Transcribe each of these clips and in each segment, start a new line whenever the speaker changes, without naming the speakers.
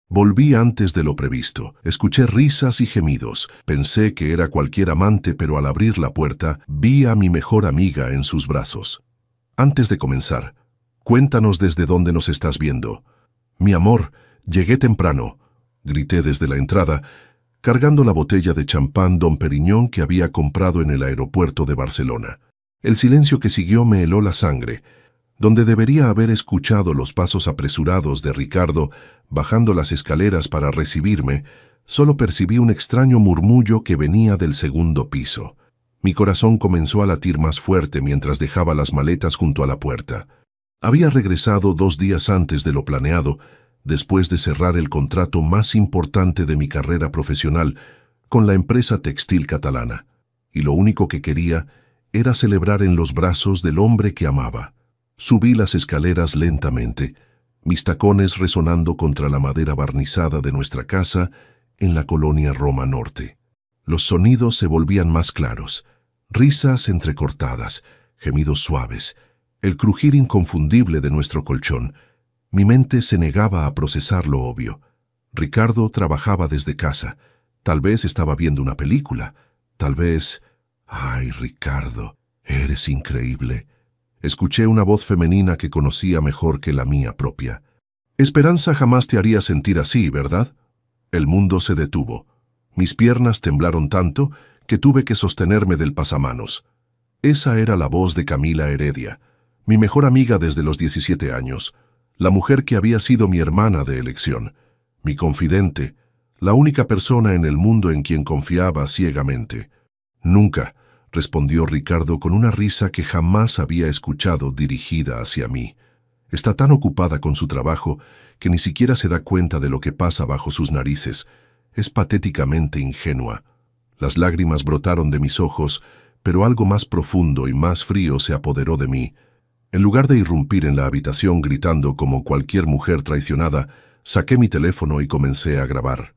Volví antes de lo previsto. Escuché risas y gemidos. Pensé que era cualquier amante, pero al abrir la puerta, vi a mi mejor amiga en sus brazos. Antes de comenzar, cuéntanos desde dónde nos estás viendo. Mi amor, llegué temprano, grité desde la entrada, cargando la botella de champán Dom Perignon que había comprado en el aeropuerto de Barcelona. El silencio que siguió me heló la sangre. Donde debería haber escuchado los pasos apresurados de Ricardo bajando las escaleras para recibirme, solo percibí un extraño murmullo que venía del segundo piso. Mi corazón comenzó a latir más fuerte mientras dejaba las maletas junto a la puerta. Había regresado 2 días antes de lo planeado, después de cerrar el contrato más importante de mi carrera profesional con la empresa textil catalana, y lo único que quería era celebrar en los brazos del hombre que amaba. Subí las escaleras lentamente, mis tacones resonando contra la madera barnizada de nuestra casa en la colonia Roma Norte. Los sonidos se volvían más claros, risas entrecortadas, gemidos suaves, el crujir inconfundible de nuestro colchón. Mi mente se negaba a procesar lo obvio. Ricardo trabajaba desde casa. Tal vez estaba viendo una película. Tal vez... ¡Ay, Ricardo! Eres increíble. Escuché una voz femenina que conocía mejor que la mía propia. Esperanza jamás te haría sentir así, ¿verdad? El mundo se detuvo. Mis piernas temblaron tanto que tuve que sostenerme del pasamanos. Esa era la voz de Camila Heredia, mi mejor amiga desde los 17 años, la mujer que había sido mi hermana de elección, mi confidente, la única persona en el mundo en quien confiaba ciegamente. Nunca, respondió Ricardo con una risa que jamás había escuchado dirigida hacia mí. Está tan ocupada con su trabajo que ni siquiera se da cuenta de lo que pasa bajo sus narices. Es patéticamente ingenua. Las lágrimas brotaron de mis ojos, pero algo más profundo y más frío se apoderó de mí. En lugar de irrumpir en la habitación gritando como cualquier mujer traicionada, saqué mi teléfono y comencé a grabar.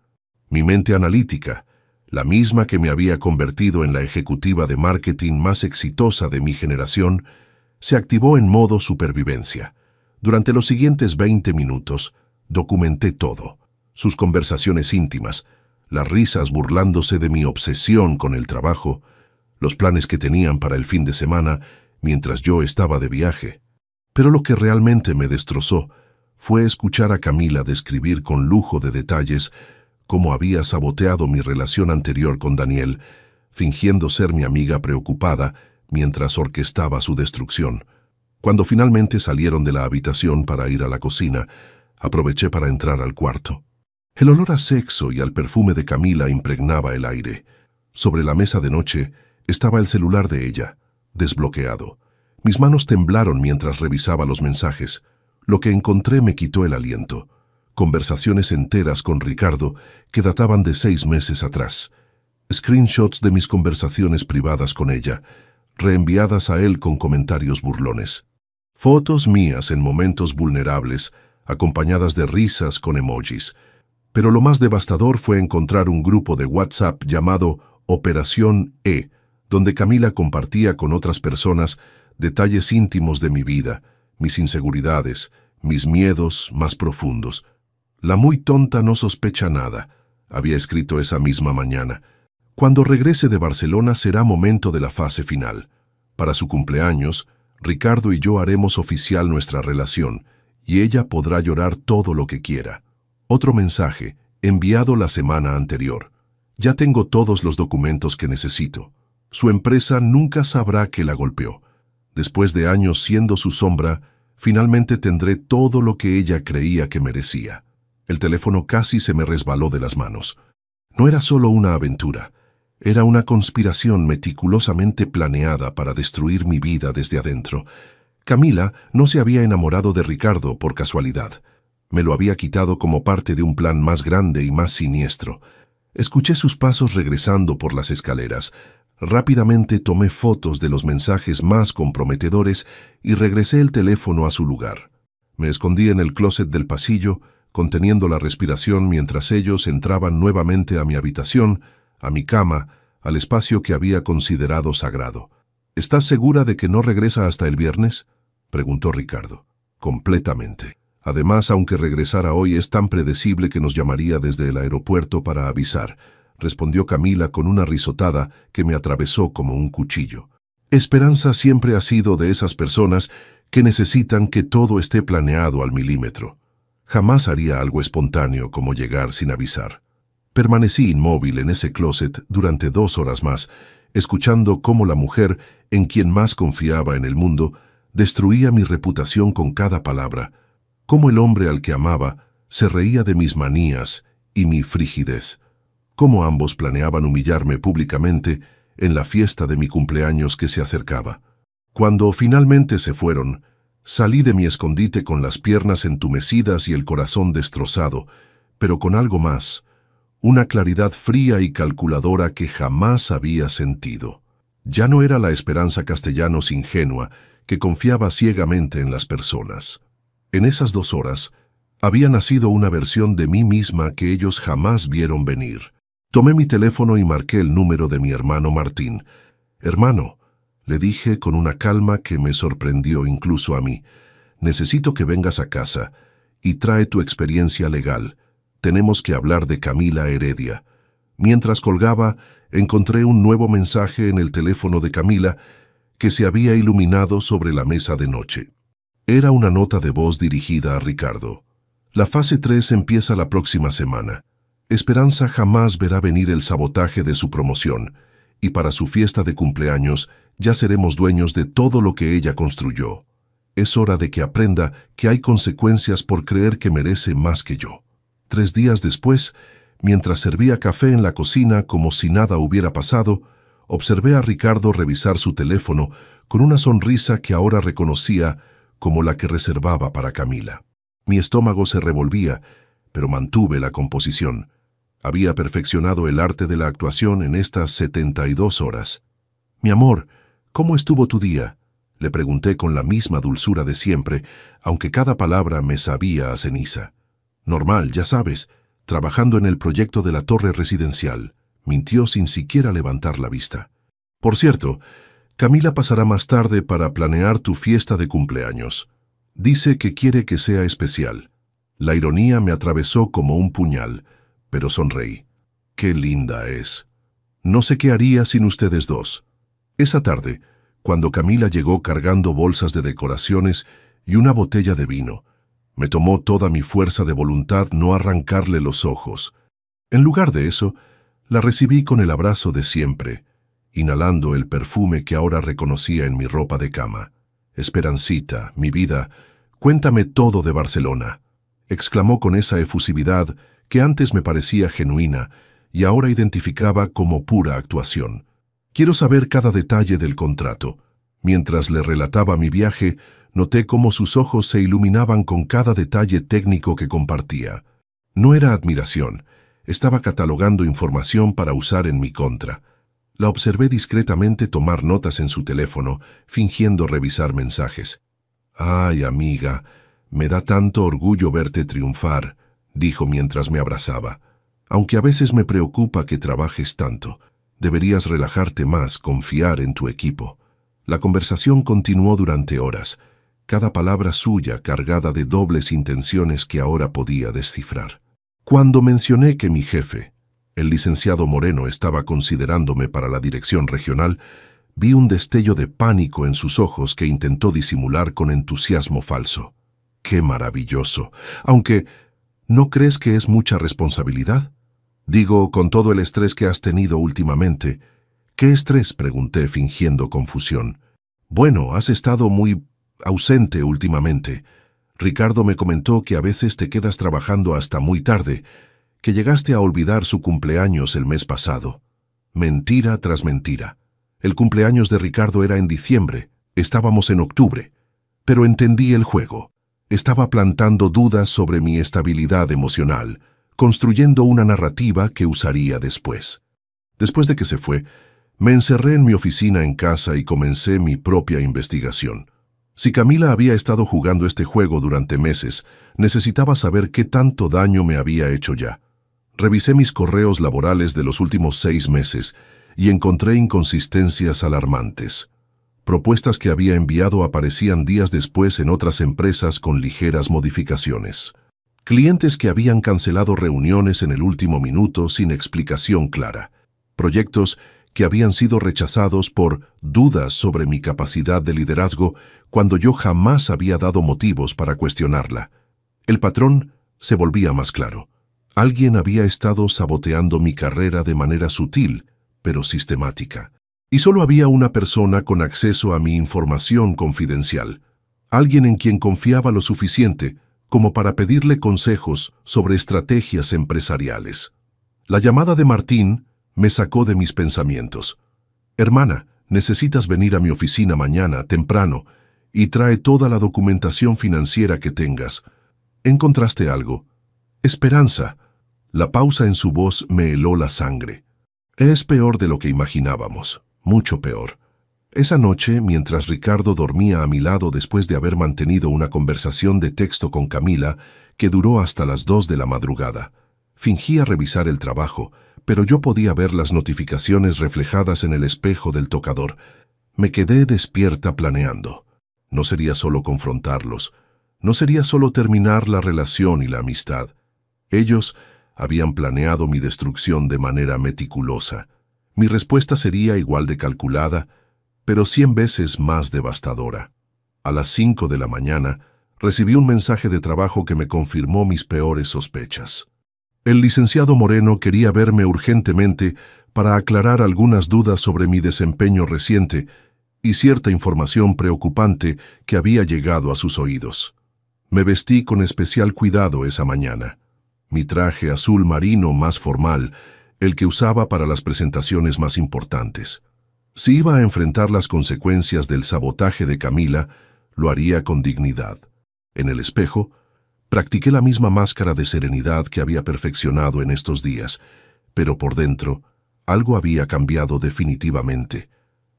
Mi mente analítica, la misma que me había convertido en la ejecutiva de marketing más exitosa de mi generación, se activó en modo supervivencia. Durante los siguientes 20 minutos, documenté todo. Sus conversaciones íntimas, las risas burlándose de mi obsesión con el trabajo, los planes que tenían para el fin de semana mientras yo estaba de viaje. Pero lo que realmente me destrozó fue escuchar a Camila describir con lujo de detalles cómo había saboteado mi relación anterior con Daniel, fingiendo ser mi amiga preocupada mientras orquestaba su destrucción. Cuando finalmente salieron de la habitación para ir a la cocina, aproveché para entrar al cuarto. El olor a sexo y al perfume de Camila impregnaba el aire. Sobre la mesa de noche estaba el celular de ella, desbloqueado. Mis manos temblaron mientras revisaba los mensajes. Lo que encontré me quitó el aliento. Conversaciones enteras con Ricardo que databan de 6 meses atrás. Screenshots de mis conversaciones privadas con ella, reenviadas a él con comentarios burlones. Fotos mías en momentos vulnerables, acompañadas de risas con emojis. Pero lo más devastador fue encontrar un grupo de WhatsApp llamado Operación E, donde Camila compartía con otras personas detalles íntimos de mi vida, mis inseguridades, mis miedos más profundos. La muy tonta no sospecha nada, había escrito esa misma mañana. Cuando regrese de Barcelona será momento de la fase final. Para su cumpleaños, Ricardo y yo haremos oficial nuestra relación, y ella podrá llorar todo lo que quiera. Otro mensaje, enviado la semana anterior. Ya tengo todos los documentos que necesito. Su empresa nunca sabrá que la golpeó. Después de años siendo su sombra, finalmente tendré todo lo que ella creía que merecía. El teléfono casi se me resbaló de las manos. No era solo una aventura. Era una conspiración meticulosamente planeada para destruir mi vida desde adentro. Camila no se había enamorado de Ricardo por casualidad. Me lo había quitado como parte de un plan más grande y más siniestro. Escuché sus pasos regresando por las escaleras. Rápidamente tomé fotos de los mensajes más comprometedores y regresé el teléfono a su lugar. Me escondí en el closet del pasillo, conteniendo la respiración mientras ellos entraban nuevamente a mi habitación, a mi cama, al espacio que había considerado sagrado. ¿Estás segura de que no regresa hasta el viernes?, preguntó Ricardo. Completamente. Además, aunque regresara hoy, es tan predecible que nos llamaría desde el aeropuerto para avisar, respondió Camila con una risotada que me atravesó como un cuchillo. Esperanza siempre ha sido de esas personas que necesitan que todo esté planeado al milímetro. Jamás haría algo espontáneo como llegar sin avisar. Permanecí inmóvil en ese closet durante 2 horas más, escuchando cómo la mujer en quien más confiaba en el mundo destruía mi reputación con cada palabra, cómo el hombre al que amaba se reía de mis manías y mi frigidez, cómo ambos planeaban humillarme públicamente en la fiesta de mi cumpleaños que se acercaba. Cuando finalmente se fueron, salí de mi escondite con las piernas entumecidas y el corazón destrozado, pero con algo más, una claridad fría y calculadora que jamás había sentido. Ya no era la Esperanza Castellanos ingenua que confiaba ciegamente en las personas. En esas 2 horas, había nacido una versión de mí misma que ellos jamás vieron venir. Tomé mi teléfono y marqué el número de mi hermano Martín. «Hermano», le dije con una calma que me sorprendió incluso a mí, «necesito que vengas a casa y trae tu experiencia legal. Tenemos que hablar de Camila Heredia». Mientras colgaba, encontré un nuevo mensaje en el teléfono de Camila que se había iluminado sobre la mesa de noche. Era una nota de voz dirigida a Ricardo. «La fase 3 empieza la próxima semana. Esperanza jamás verá venir el sabotaje de su promoción, y para su fiesta de cumpleaños ya seremos dueños de todo lo que ella construyó. Es hora de que aprenda que hay consecuencias por creer que merece más que yo». 3 días después, mientras servía café en la cocina como si nada hubiera pasado, observé a Ricardo revisar su teléfono con una sonrisa que ahora reconocía como la que reservaba para Camila. Mi estómago se revolvía, pero mantuve la composición. Había perfeccionado el arte de la actuación en estas 72 horas. «Mi amor, ¿cómo estuvo tu día?», le pregunté con la misma dulzura de siempre, aunque cada palabra me sabía a ceniza. «Normal, ya sabes, trabajando en el proyecto de la torre residencial», mintió sin siquiera levantar la vista. «Por cierto, Camila pasará más tarde para planear tu fiesta de cumpleaños. Dice que quiere que sea especial». La ironía me atravesó como un puñal, pero sonreí. «Qué linda es. No sé qué haría sin ustedes dos». Esa tarde, cuando Camila llegó cargando bolsas de decoraciones y una botella de vino, me tomó toda mi fuerza de voluntad no arrancarle los ojos. En lugar de eso, la recibí con el abrazo de siempre, inhalando el perfume que ahora reconocía en mi ropa de cama. «Esperancita, mi vida, cuéntame todo de Barcelona», exclamó con esa efusividad que antes me parecía genuina y ahora identificaba como pura actuación. «Quiero saber cada detalle del contrato». Mientras le relataba mi viaje, noté cómo sus ojos se iluminaban con cada detalle técnico que compartía. No era admiración, estaba catalogando información para usar en mi contra. La observé discretamente tomar notas en su teléfono, fingiendo revisar mensajes. «Ay, amiga, me da tanto orgullo verte triunfar», dijo mientras me abrazaba. «Aunque a veces me preocupa que trabajes tanto. Deberías relajarte más, confiar en tu equipo». La conversación continuó durante horas, cada palabra suya cargada de dobles intenciones que ahora podía descifrar. Cuando mencioné que mi jefe, el licenciado Moreno, estaba considerándome para la dirección regional, vi un destello de pánico en sus ojos que intentó disimular con entusiasmo falso. «¡Qué maravilloso! Aunque, ¿no crees que es mucha responsabilidad? Digo, con todo el estrés que has tenido últimamente». «¿Qué estrés?», pregunté fingiendo confusión. «Bueno, has estado muy ausente últimamente. Ricardo me comentó que a veces te quedas trabajando hasta muy tarde, que llegaste a olvidar su cumpleaños el mes pasado». Mentira tras mentira. El cumpleaños de Ricardo era en diciembre, estábamos en octubre. Pero entendí el juego. Estaba plantando dudas sobre mi estabilidad emocional, construyendo una narrativa que usaría después. Después de que se fue, me encerré en mi oficina en casa y comencé mi propia investigación. Si Camila había estado jugando este juego durante meses, necesitaba saber qué tanto daño me había hecho ya. Revisé mis correos laborales de los últimos 6 meses y encontré inconsistencias alarmantes. Propuestas que había enviado aparecían días después en otras empresas con ligeras modificaciones. Clientes que habían cancelado reuniones en el último minuto sin explicación clara. Proyectos que habían sido rechazados por dudas sobre mi capacidad de liderazgo cuando yo jamás había dado motivos para cuestionarla. El patrón se volvía más claro. Alguien había estado saboteando mi carrera de manera sutil, pero sistemática. Y solo había una persona con acceso a mi información confidencial. Alguien en quien confiaba lo suficiente como para pedirle consejos sobre estrategias empresariales. La llamada de Martín me sacó de mis pensamientos. Hermana, necesitas venir a mi oficina mañana, temprano, y trae toda la documentación financiera que tengas. ¿Encontraste algo? Esperanza. La pausa en su voz me heló la sangre. Es peor de lo que imaginábamos, mucho peor. Esa noche, mientras Ricardo dormía a mi lado después de haber mantenido una conversación de texto con Camila que duró hasta las 2 de la madrugada, fingía revisar el trabajo, pero yo podía ver las notificaciones reflejadas en el espejo del tocador. Me quedé despierta planeando. No sería solo confrontarlos, no sería solo terminar la relación y la amistad. Ellos habían planeado mi destrucción de manera meticulosa. Mi respuesta sería igual de calculada, pero 100 veces más devastadora. A las 5 de la mañana, recibí un mensaje de trabajo que me confirmó mis peores sospechas. El licenciado Moreno quería verme urgentemente para aclarar algunas dudas sobre mi desempeño reciente y cierta información preocupante que había llegado a sus oídos. Me vestí con especial cuidado esa mañana. Mi traje azul marino más formal, el que usaba para las presentaciones más importantes. Si iba a enfrentar las consecuencias del sabotaje de Camila, lo haría con dignidad. En el espejo, practiqué la misma máscara de serenidad que había perfeccionado en estos días, pero por dentro, algo había cambiado definitivamente.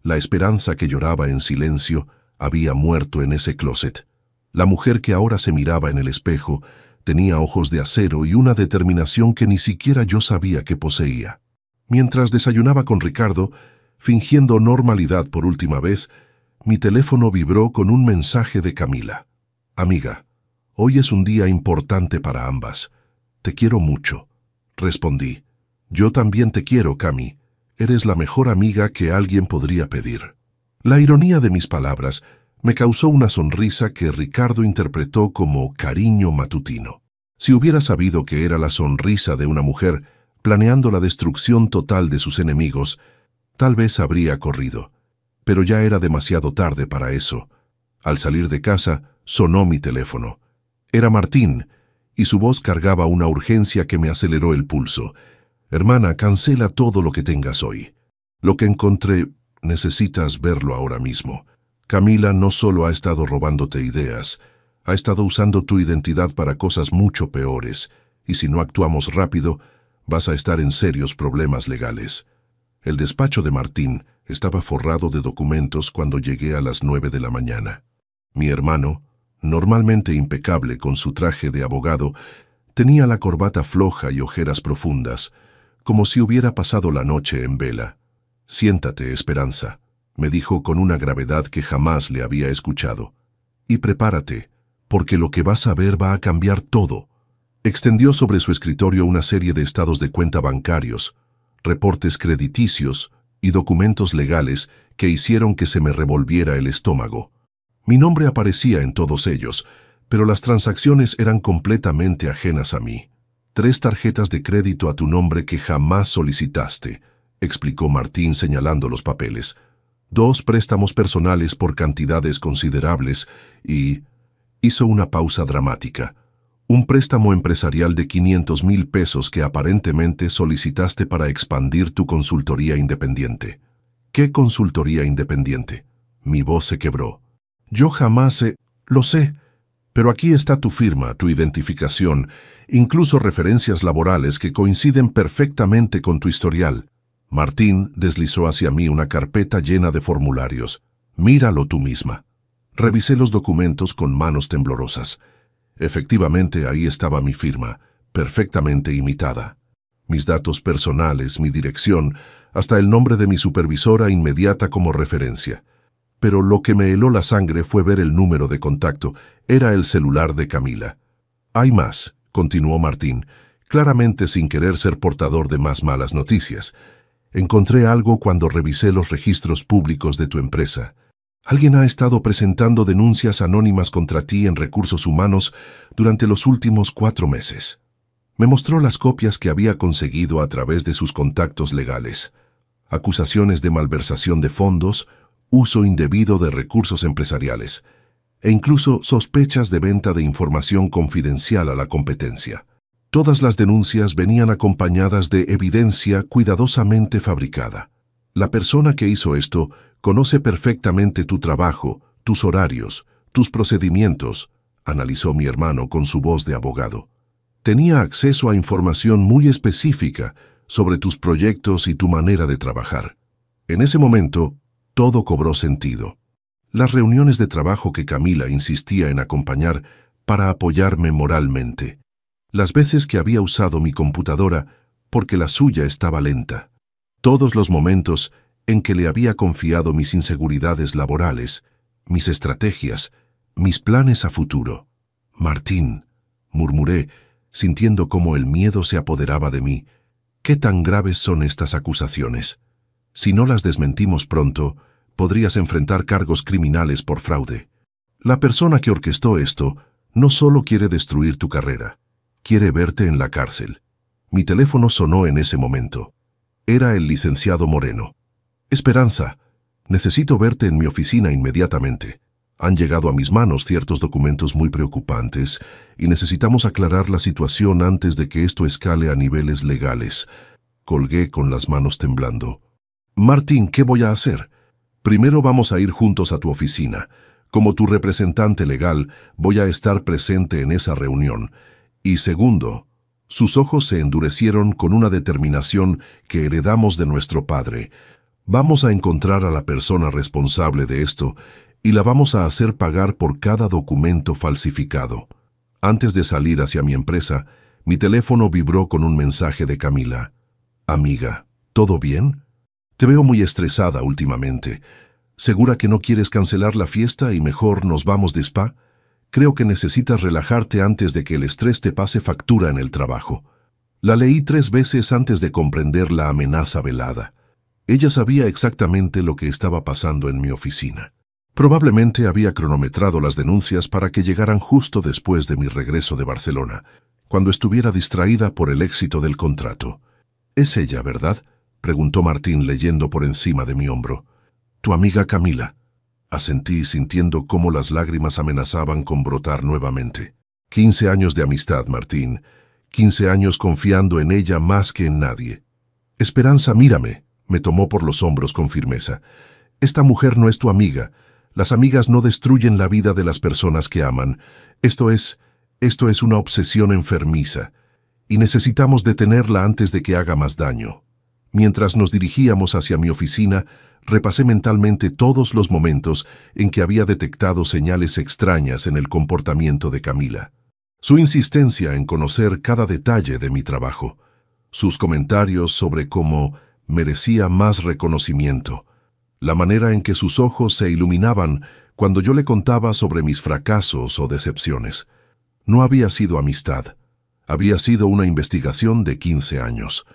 La esperanza que lloraba en silencio había muerto en ese closet. La mujer que ahora se miraba en el espejo tenía ojos de acero y una determinación que ni siquiera yo sabía que poseía. Mientras desayunaba con Ricardo, fingiendo normalidad por última vez, mi teléfono vibró con un mensaje de Camila. Amiga, hoy es un día importante para ambas. Te quiero mucho. Respondí. Yo también te quiero, Cami. Eres la mejor amiga que alguien podría pedir. La ironía de mis palabras me causó una sonrisa que Ricardo interpretó como cariño matutino. Si hubiera sabido que era la sonrisa de una mujer planeando la destrucción total de sus enemigos, tal vez habría corrido. Pero ya era demasiado tarde para eso. Al salir de casa, sonó mi teléfono. Era Martín, y su voz cargaba una urgencia que me aceleró el pulso. Hermana, cancela todo lo que tengas hoy. Lo que encontré, necesitas verlo ahora mismo. Camila no solo ha estado robándote ideas, ha estado usando tu identidad para cosas mucho peores, y si no actuamos rápido, vas a estar en serios problemas legales. El despacho de Martín estaba forrado de documentos cuando llegué a las 9 de la mañana. Mi hermano, normalmente impecable con su traje de abogado, tenía la corbata floja y ojeras profundas, como si hubiera pasado la noche en vela. Siéntate, Esperanza, me dijo con una gravedad que jamás le había escuchado. Y prepárate, porque lo que vas a ver va a cambiar todo. Extendió sobre su escritorio una serie de estados de cuenta bancarios, reportes crediticios y documentos legales que hicieron que se me revolviera el estómago. Mi nombre aparecía en todos ellos, pero las transacciones eran completamente ajenas a mí. 3 tarjetas de crédito a tu nombre que jamás solicitaste, explicó Martín señalando los papeles. 2 préstamos personales por cantidades considerables y... hizo una pausa dramática. Un préstamo empresarial de 500,000 pesos que aparentemente solicitaste para expandir tu consultoría independiente. ¿Qué consultoría independiente? Mi voz se quebró. Yo jamás he... Lo sé, pero aquí está tu firma, tu identificación, incluso referencias laborales que coinciden perfectamente con tu historial. Martín deslizó hacia mí una carpeta llena de formularios. Míralo tú misma. Revisé los documentos con manos temblorosas. Efectivamente, ahí estaba mi firma, perfectamente imitada. Mis datos personales, mi dirección, hasta el nombre de mi supervisora inmediata como referencia. Pero lo que me heló la sangre fue ver el número de contacto. Era el celular de Camila. «Hay más», continuó Martín, claramente sin querer ser portador de más malas noticias. «Encontré algo cuando revisé los registros públicos de tu empresa. Alguien ha estado presentando denuncias anónimas contra ti en recursos humanos durante los últimos 4 meses. Me mostró las copias que había conseguido a través de sus contactos legales. Acusaciones de malversación de fondos, uso indebido de recursos empresariales, e incluso sospechas de venta de información confidencial a la competencia. Todas las denuncias venían acompañadas de evidencia cuidadosamente fabricada. La persona que hizo esto conoce perfectamente tu trabajo, tus horarios, tus procedimientos», analizó mi hermano con su voz de abogado. «Tenía acceso a información muy específica sobre tus proyectos y tu manera de trabajar». En ese momento, todo cobró sentido. Las reuniones de trabajo que Camila insistía en acompañar para apoyarme moralmente. Las veces que había usado mi computadora porque la suya estaba lenta. Todos los momentos en que le había confiado mis inseguridades laborales, mis estrategias, mis planes a futuro. «Martín», murmuré, sintiendo cómo el miedo se apoderaba de mí, «¿qué tan graves son estas acusaciones? Si no las desmentimos pronto, podrías enfrentar cargos criminales por fraude. La persona que orquestó esto no solo quiere destruir tu carrera, quiere verte en la cárcel». Mi teléfono sonó en ese momento. Era el licenciado Moreno. «Esperanza, necesito verte en mi oficina inmediatamente. Han llegado a mis manos ciertos documentos muy preocupantes y necesitamos aclarar la situación antes de que esto escale a niveles legales». Colgué con las manos temblando. «Martín, ¿qué voy a hacer? Primero vamos a ir juntos a tu oficina. Como tu representante legal, voy a estar presente en esa reunión. Y segundo», sus ojos se endurecieron con una determinación que heredamos de nuestro padre, «vamos a encontrar a la persona responsable de esto y la vamos a hacer pagar por cada documento falsificado». Antes de salir hacia mi empresa, mi teléfono vibró con un mensaje de Camila. «Amiga, ¿todo bien? Te veo muy estresada últimamente. ¿Segura que no quieres cancelar la fiesta y mejor nos vamos de spa? Creo que necesitas relajarte antes de que el estrés te pase factura en el trabajo». La leí 3 veces antes de comprender la amenaza velada. Ella sabía exactamente lo que estaba pasando en mi oficina. Probablemente había cronometrado las denuncias para que llegaran justo después de mi regreso de Barcelona, cuando estuviera distraída por el éxito del contrato. «Es ella, ¿verdad?», preguntó Martín leyendo por encima de mi hombro. «Tu amiga Camila». Asentí sintiendo cómo las lágrimas amenazaban con brotar nuevamente. 15 años de amistad, Martín. 15 años confiando en ella más que en nadie. «Esperanza, mírame», me tomó por los hombros con firmeza. «Esta mujer no es tu amiga. Las amigas no destruyen la vida de las personas que aman. Esto es una obsesión enfermiza. Y necesitamos detenerla antes de que haga más daño». Mientras nos dirigíamos hacia mi oficina, repasé mentalmente todos los momentos en que había detectado señales extrañas en el comportamiento de Camila. Su insistencia en conocer cada detalle de mi trabajo, sus comentarios sobre cómo merecía más reconocimiento, la manera en que sus ojos se iluminaban cuando yo le contaba sobre mis fracasos o decepciones. No había sido amistad, había sido una investigación de 15 años.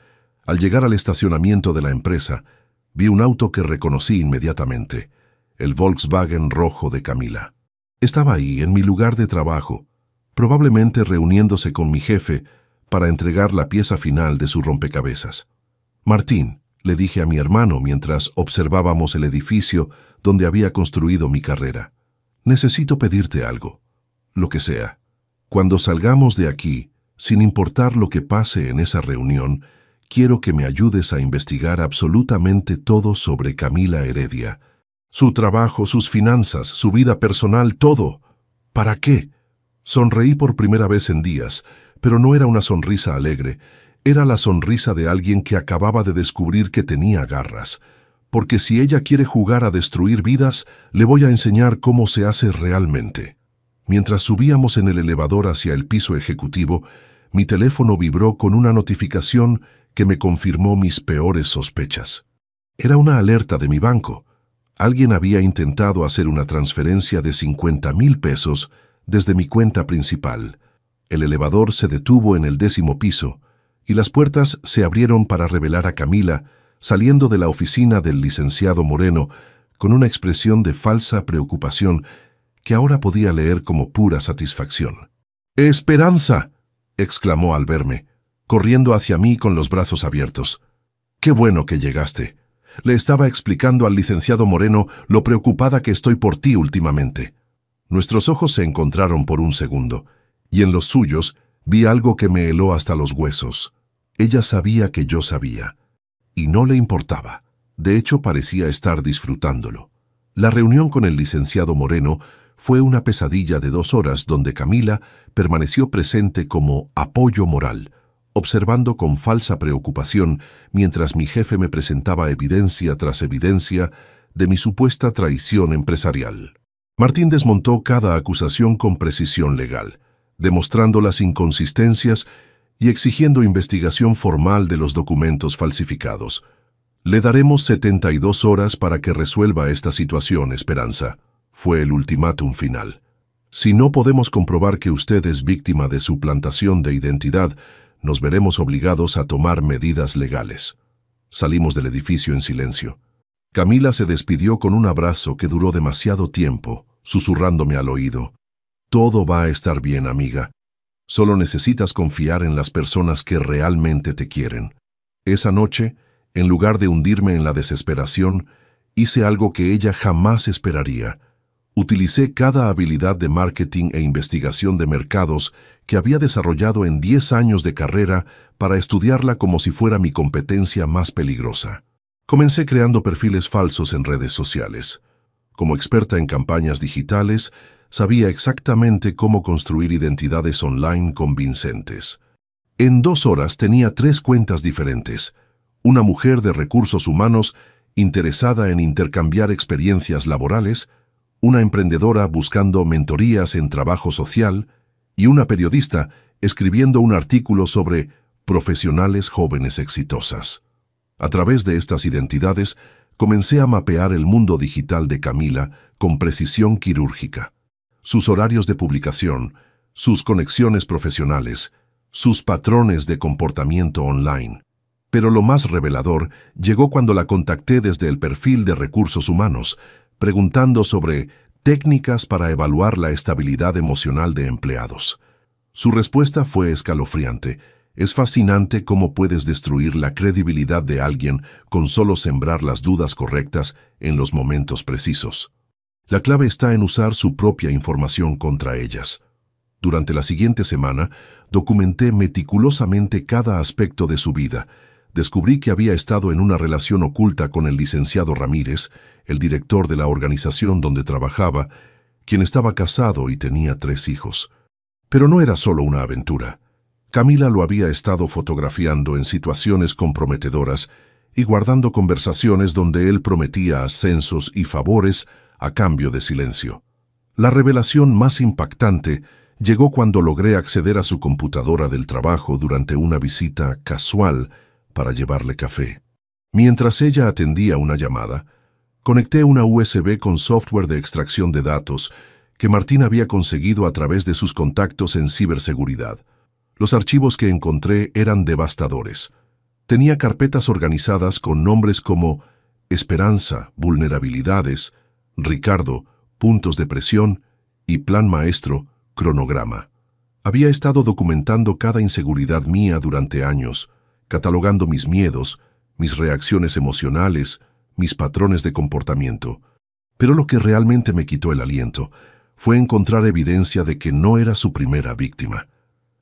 Al llegar al estacionamiento de la empresa, vi un auto que reconocí inmediatamente, el Volkswagen rojo de Camila. Estaba ahí, en mi lugar de trabajo, probablemente reuniéndose con mi jefe para entregar la pieza final de su rompecabezas. «Martín», le dije a mi hermano mientras observábamos el edificio donde había construido mi carrera, «necesito pedirte algo, lo que sea. Cuando salgamos de aquí, sin importar lo que pase en esa reunión, quiero que me ayudes a investigar absolutamente todo sobre Camila Heredia. Su trabajo, sus finanzas, su vida personal, todo. ¿Para qué?». Sonreí por primera vez en días, pero no era una sonrisa alegre. Era la sonrisa de alguien que acababa de descubrir que tenía garras. Porque si ella quiere jugar a destruir vidas, le voy a enseñar cómo se hace realmente. Mientras subíamos en el elevador hacia el piso ejecutivo, mi teléfono vibró con una notificación que me confirmó mis peores sospechas. Era una alerta de mi banco. Alguien había intentado hacer una transferencia de 50,000 pesos desde mi cuenta principal. El elevador se detuvo en el 10º piso y las puertas se abrieron para revelar a Camila saliendo de la oficina del licenciado Moreno con una expresión de falsa preocupación que ahora podía leer como pura satisfacción. «¡Esperanza!», exclamó al verme, corriendo hacia mí con los brazos abiertos. «¡Qué bueno que llegaste! Le estaba explicando al licenciado Moreno lo preocupada que estoy por ti últimamente». Nuestros ojos se encontraron por un segundo, y en los suyos vi algo que me heló hasta los huesos. Ella sabía que yo sabía, y no le importaba. De hecho, parecía estar disfrutándolo. La reunión con el licenciado Moreno fue una pesadilla de 2 horas donde Camila permaneció presente como apoyo moral, observando con falsa preocupación mientras mi jefe me presentaba evidencia tras evidencia de mi supuesta traición empresarial. Martín desmontó cada acusación con precisión legal, demostrando las inconsistencias y exigiendo investigación formal de los documentos falsificados. «Le daremos 72 horas para que resuelva esta situación, Esperanza», fue el ultimátum final. «Si no podemos comprobar que usted es víctima de suplantación de identidad, nos veremos obligados a tomar medidas legales». Salimos del edificio en silencio. Camila se despidió con un abrazo que duró demasiado tiempo, susurrándome al oído. «Todo va a estar bien, amiga. Solo necesitas confiar en las personas que realmente te quieren». Esa noche, en lugar de hundirme en la desesperación, hice algo que ella jamás esperaría. Utilicé cada habilidad de marketing e investigación de mercados que había desarrollado en 10 años de carrera para estudiarla como si fuera mi competencia más peligrosa. Comencé creando perfiles falsos en redes sociales. Como experta en campañas digitales, sabía exactamente cómo construir identidades online convincentes. En 2 horas tenía 3 cuentas diferentes. Una mujer de recursos humanos interesada en intercambiar experiencias laborales, una emprendedora buscando mentorías en trabajo social y una periodista escribiendo un artículo sobre profesionales jóvenes exitosas. A través de estas identidades, comencé a mapear el mundo digital de Camila con precisión quirúrgica. Sus horarios de publicación, sus conexiones profesionales, sus patrones de comportamiento online. Pero lo más revelador llegó cuando la contacté desde el perfil de recursos humanos, preguntando sobre técnicas para evaluar la estabilidad emocional de empleados. Su respuesta fue escalofriante. «Es fascinante cómo puedes destruir la credibilidad de alguien con solo sembrar las dudas correctas en los momentos precisos. La clave está en usar su propia información contra ellas». Durante la siguiente semana, documenté meticulosamente cada aspecto de su vida. Descubrí que había estado en una relación oculta con el licenciado Ramírez, el director de la organización donde trabajaba, quien estaba casado y tenía 3 hijos. Pero no era solo una aventura. Camila lo había estado fotografiando en situaciones comprometedoras y guardando conversaciones donde él prometía ascensos y favores a cambio de silencio. La revelación más impactante llegó cuando logré acceder a su computadora del trabajo durante una visita casual para llevarle café. Mientras ella atendía una llamada, conecté una USB con software de extracción de datos que Martín había conseguido a través de sus contactos en ciberseguridad. Los archivos que encontré eran devastadores. Tenía carpetas organizadas con nombres como Esperanza, vulnerabilidades, Ricardo, puntos de presión y plan maestro, cronograma. Había estado documentando cada inseguridad mía durante años, catalogando mis miedos, mis reacciones emocionales, mis patrones de comportamiento. Pero lo que realmente me quitó el aliento fue encontrar evidencia de que no era su primera víctima.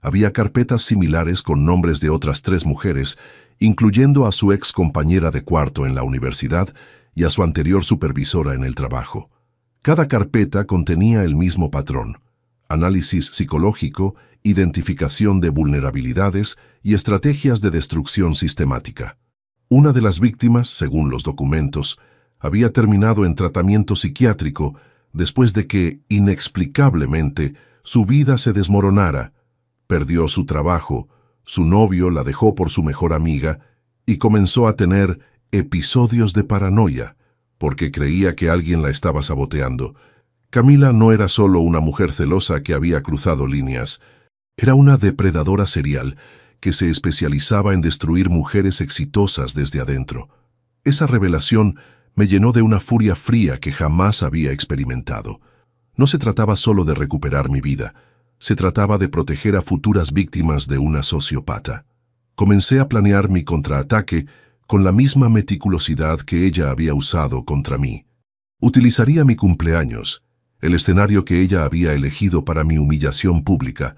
Había carpetas similares con nombres de otras 3 mujeres, incluyendo a su ex compañera de cuarto en la universidad y a su anterior supervisora en el trabajo. Cada carpeta contenía el mismo patrón: análisis psicológico, identificación de vulnerabilidades y estrategias de destrucción sistemática. Una de las víctimas, según los documentos, había terminado en tratamiento psiquiátrico después de que, inexplicablemente, su vida se desmoronara. Perdió su trabajo, su novio la dejó por su mejor amiga y comenzó a tener episodios de paranoia, porque creía que alguien la estaba saboteando. Camila no era solo una mujer celosa que había cruzado líneas, era una depredadora serial que se especializaba en destruir mujeres exitosas desde adentro. Esa revelación me llenó de una furia fría que jamás había experimentado. No se trataba solo de recuperar mi vida, se trataba de proteger a futuras víctimas de una sociópata. Comencé a planear mi contraataque con la misma meticulosidad que ella había usado contra mí. Utilizaría mi cumpleaños, el escenario que ella había elegido para mi humillación pública,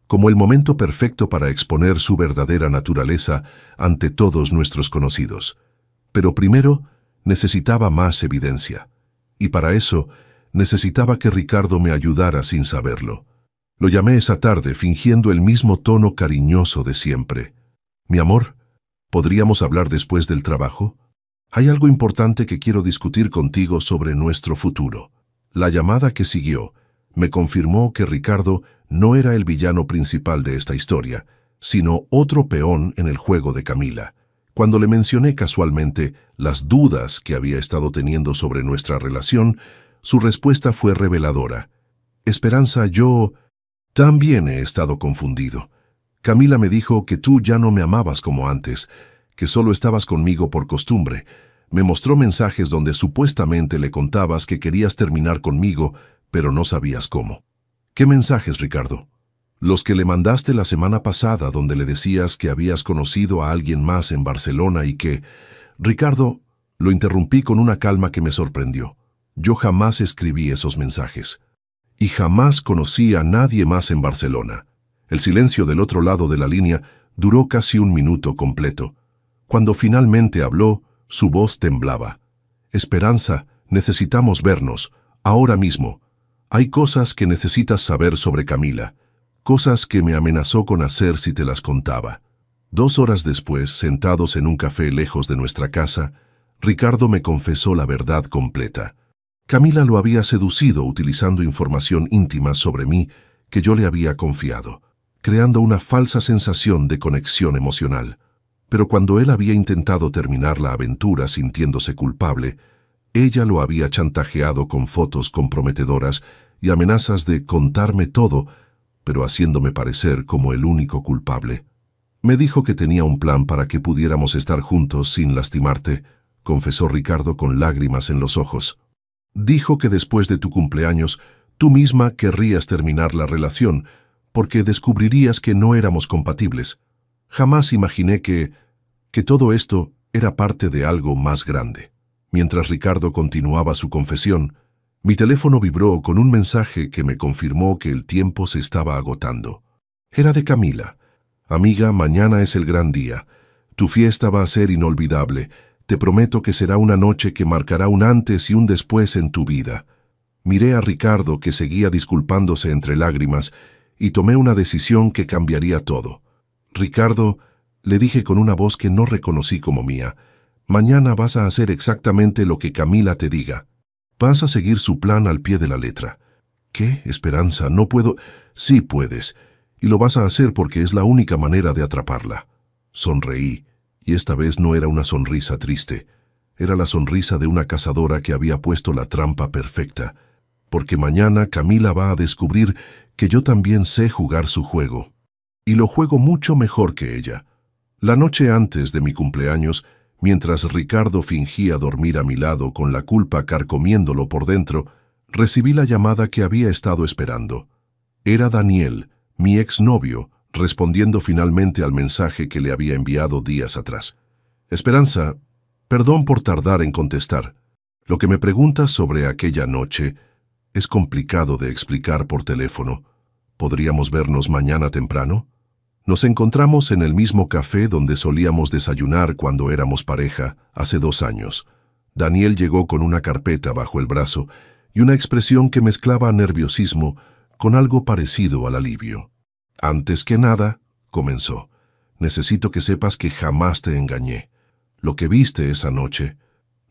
como el momento perfecto para exponer su verdadera naturaleza ante todos nuestros conocidos. Pero primero necesitaba más evidencia, y para eso necesitaba que Ricardo me ayudara sin saberlo. Lo llamé esa tarde fingiendo el mismo tono cariñoso de siempre. «Mi amor, ¿podríamos hablar después del trabajo? Hay algo importante que quiero discutir contigo sobre nuestro futuro». La llamada que siguió me confirmó que Ricardo no era el villano principal de esta historia, sino otro peón en el juego de Camila. Cuando le mencioné casualmente las dudas que había estado teniendo sobre nuestra relación, su respuesta fue reveladora. «Esperanza, yo también he estado confundido. Camila me dijo que tú ya no me amabas como antes, que solo estabas conmigo por costumbre. Me mostró mensajes donde supuestamente le contabas que querías terminar conmigo, pero no sabías cómo». «¿Qué mensajes, Ricardo?» «Los que le mandaste la semana pasada, donde le decías que habías conocido a alguien más en Barcelona y que...» «Ricardo», lo interrumpí con una calma que me sorprendió. «Yo jamás escribí esos mensajes. Y jamás conocí a nadie más en Barcelona». El silencio del otro lado de la línea duró casi un minuto completo. Cuando finalmente habló, su voz temblaba. «Esperanza, necesitamos vernos, ahora mismo. Hay cosas que necesitas saber sobre Camila, cosas que me amenazó con hacer si te las contaba». 2 horas después, sentados en un café lejos de nuestra casa, Ricardo me confesó la verdad completa. Camila lo había seducido utilizando información íntima sobre mí que yo le había confiado, creando una falsa sensación de conexión emocional. Pero cuando él había intentado terminar la aventura sintiéndose culpable, ella lo había chantajeado con fotos comprometedoras y amenazas de contarme todo, pero haciéndome parecer como el único culpable. «Me dijo que tenía un plan para que pudiéramos estar juntos sin lastimarte», confesó Ricardo con lágrimas en los ojos. «Dijo que después de tu cumpleaños tú misma querrías terminar la relación, porque descubrirías que no éramos compatibles. Jamás imaginé que todo esto era parte de algo más grande». Mientras Ricardo continuaba su confesión, mi teléfono vibró con un mensaje que me confirmó que el tiempo se estaba agotando. Era de Camila. «Amiga, mañana es el gran día. Tu fiesta va a ser inolvidable. Te prometo que será una noche que marcará un antes y un después en tu vida». Miré a Ricardo, que seguía disculpándose entre lágrimas, y tomé una decisión que cambiaría todo. «Ricardo», le dije con una voz que no reconocí como mía, «mañana vas a hacer exactamente lo que Camila te diga. Vas a seguir su plan al pie de la letra». «¿Qué, Esperanza? No puedo...» «Sí puedes, y lo vas a hacer porque es la única manera de atraparla». Sonreí, y esta vez no era una sonrisa triste. Era la sonrisa de una cazadora que había puesto la trampa perfecta, porque mañana Camila va a descubrir que yo también sé jugar su juego, y lo juego mucho mejor que ella. La noche antes de mi cumpleaños, mientras Ricardo fingía dormir a mi lado con la culpa carcomiéndolo por dentro, recibí la llamada que había estado esperando. Era Daniel, mi exnovio, respondiendo finalmente al mensaje que le había enviado días atrás. «Esperanza, perdón por tardar en contestar. Lo que me preguntas sobre aquella noche es complicado de explicar por teléfono. ¿Podríamos vernos mañana temprano?» Nos encontramos en el mismo café donde solíamos desayunar cuando éramos pareja, hace 2 años. Daniel llegó con una carpeta bajo el brazo y una expresión que mezclaba nerviosismo con algo parecido al alivio. «Antes que nada», comenzó, «necesito que sepas que jamás te engañé. Lo que viste esa noche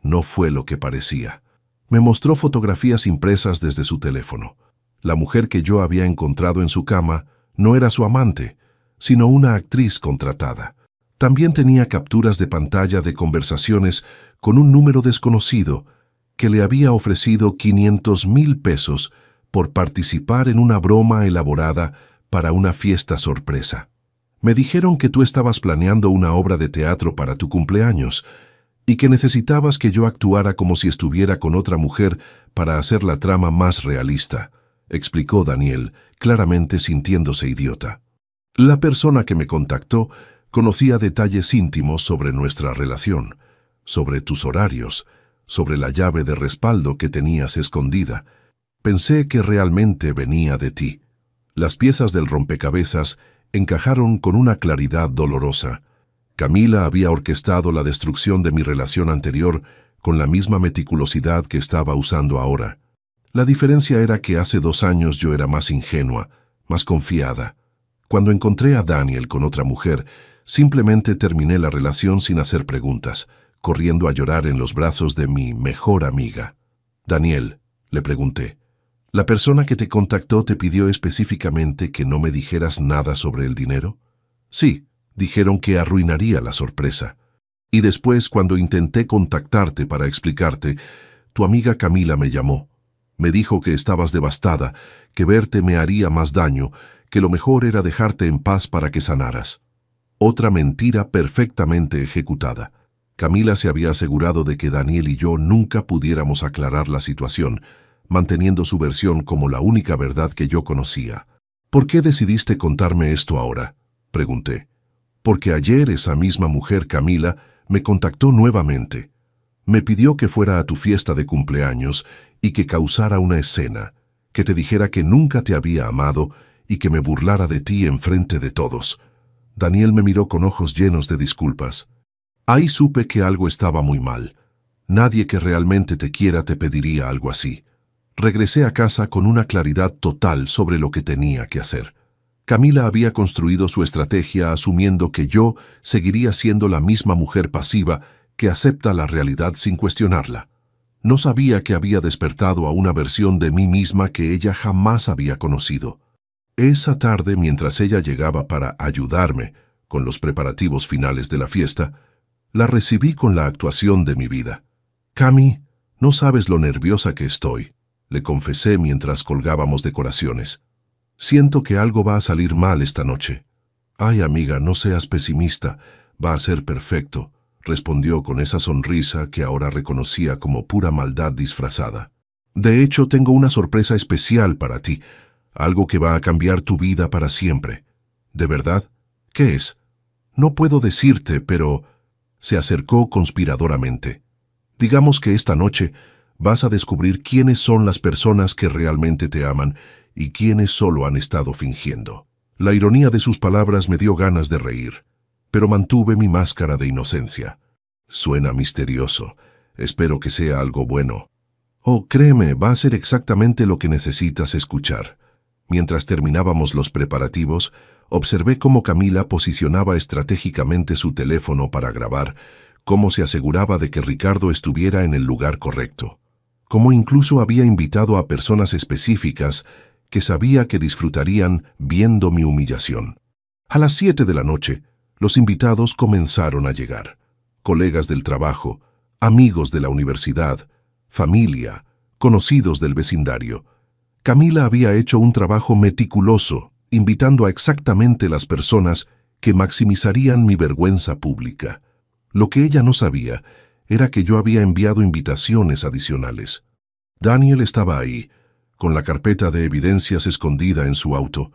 no fue lo que parecía». Me mostró fotografías impresas desde su teléfono. La mujer que yo había encontrado en su cama no era su amante, sino una actriz contratada. También tenía capturas de pantalla de conversaciones con un número desconocido que le había ofrecido 500,000 pesos por participar en una broma elaborada para una fiesta sorpresa. Me dijeron que tú estabas planeando una obra de teatro para tu cumpleaños y que necesitabas que yo actuara como si estuviera con otra mujer para hacer la trama más realista, explicó Daniel, claramente sintiéndose idiota. La persona que me contactó conocía detalles íntimos sobre nuestra relación, sobre tus horarios, sobre la llave de respaldo que tenías escondida. Pensé que realmente venía de ti. Las piezas del rompecabezas encajaron con una claridad dolorosa. Camila había orquestado la destrucción de mi relación anterior con la misma meticulosidad que estaba usando ahora. La diferencia era que hace 2 años yo era más ingenua, más confiada. Cuando encontré a Daniel con otra mujer, simplemente terminé la relación sin hacer preguntas, corriendo a llorar en los brazos de mi mejor amiga. Daniel, le pregunté, ¿la persona que te contactó te pidió específicamente que no me dijeras nada sobre el dinero? Sí, dijeron que arruinaría la sorpresa. Y después, cuando intenté contactarte para explicarte, tu amiga Camila me llamó. Me dijo que estabas devastada, que verte me haría más daño, que lo mejor era dejarte en paz para que sanaras. Otra mentira perfectamente ejecutada. Camila se había asegurado de que Daniel y yo nunca pudiéramos aclarar la situación, manteniendo su versión como la única verdad que yo conocía. ¿Por qué decidiste contarme esto ahora?, pregunté. Porque ayer esa misma mujer, Camila, me contactó nuevamente. Me pidió que fuera a tu fiesta de cumpleaños y que causara una escena, que te dijera que nunca te había amado y que me burlara de ti enfrente de todos. Daniel me miró con ojos llenos de disculpas. Ahí supe que algo estaba muy mal. Nadie que realmente te quiera te pediría algo así. Regresé a casa con una claridad total sobre lo que tenía que hacer. Camila había construido su estrategia asumiendo que yo seguiría siendo la misma mujer pasiva que acepta la realidad sin cuestionarla. No sabía que había despertado a una versión de mí misma que ella jamás había conocido. Esa tarde, mientras ella llegaba para ayudarme con los preparativos finales de la fiesta, la recibí con la actuación de mi vida. Cami, no sabes lo nerviosa que estoy, le confesé mientras colgábamos decoraciones. Siento que algo va a salir mal esta noche. Ay, amiga, no seas pesimista, va a ser perfecto, respondió con esa sonrisa que ahora reconocía como pura maldad disfrazada. De hecho, tengo una sorpresa especial para ti, algo que va a cambiar tu vida para siempre. ¿De verdad? ¿Qué es? No puedo decirte, pero... Se acercó conspiradoramente. Digamos que esta noche vas a descubrir quiénes son las personas que realmente te aman y quiénes solo han estado fingiendo. La ironía de sus palabras me dio ganas de reír, pero mantuve mi máscara de inocencia. Suena misterioso. Espero que sea algo bueno. Oh, créeme, va a ser exactamente lo que necesitas escuchar. Mientras terminábamos los preparativos, observé cómo Camila posicionaba estratégicamente su teléfono para grabar, cómo se aseguraba de que Ricardo estuviera en el lugar correcto, cómo incluso había invitado a personas específicas que sabía que disfrutarían viendo mi humillación. A las 7 de la noche, los invitados comenzaron a llegar. Colegas del trabajo, amigos de la universidad, familia, conocidos del vecindario. Camila había hecho un trabajo meticuloso, invitando a exactamente las personas que maximizarían mi vergüenza pública. Lo que ella no sabía era que yo había enviado invitaciones adicionales. Daniel estaba ahí, con la carpeta de evidencias escondida en su auto.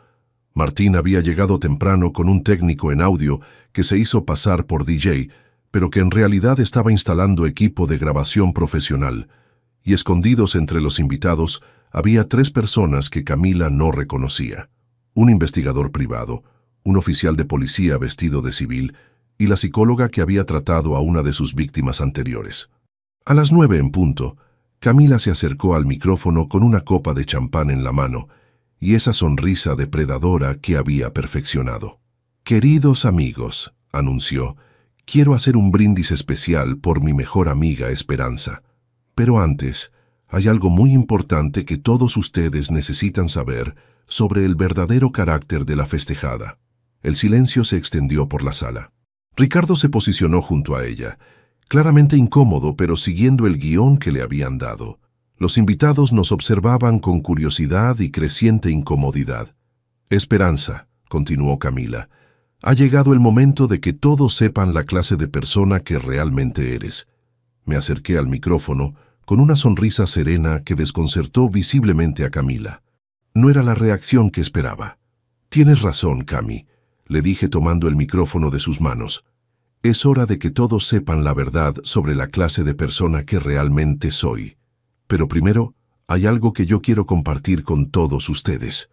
Martín había llegado temprano con un técnico en audio que se hizo pasar por DJ, pero que en realidad estaba instalando equipo de grabación profesional, y escondidos entre los invitados había 3 personas que Camila no reconocía: un investigador privado, un oficial de policía vestido de civil y la psicóloga que había tratado a una de sus víctimas anteriores. A las 9 en punto, Camila se acercó al micrófono con una copa de champán en la mano y esa sonrisa depredadora que había perfeccionado. «Queridos amigos», anunció, «quiero hacer un brindis especial por mi mejor amiga Esperanza. Pero antes, hay algo muy importante que todos ustedes necesitan saber sobre el verdadero carácter de la festejada». El silencio se extendió por la sala. Ricardo se posicionó junto a ella, claramente incómodo, pero siguiendo el guión que le habían dado. Los invitados nos observaban con curiosidad y creciente incomodidad. «Esperanza», continuó Camila, «ha llegado el momento de que todos sepan la clase de persona que realmente eres». Me acerqué al micrófono con una sonrisa serena que desconcertó visiblemente a Camila. No era la reacción que esperaba. «Tienes razón, Cami», le dije tomando el micrófono de sus manos. «Es hora de que todos sepan la verdad sobre la clase de persona que realmente soy. Pero primero, hay algo que yo quiero compartir con todos ustedes».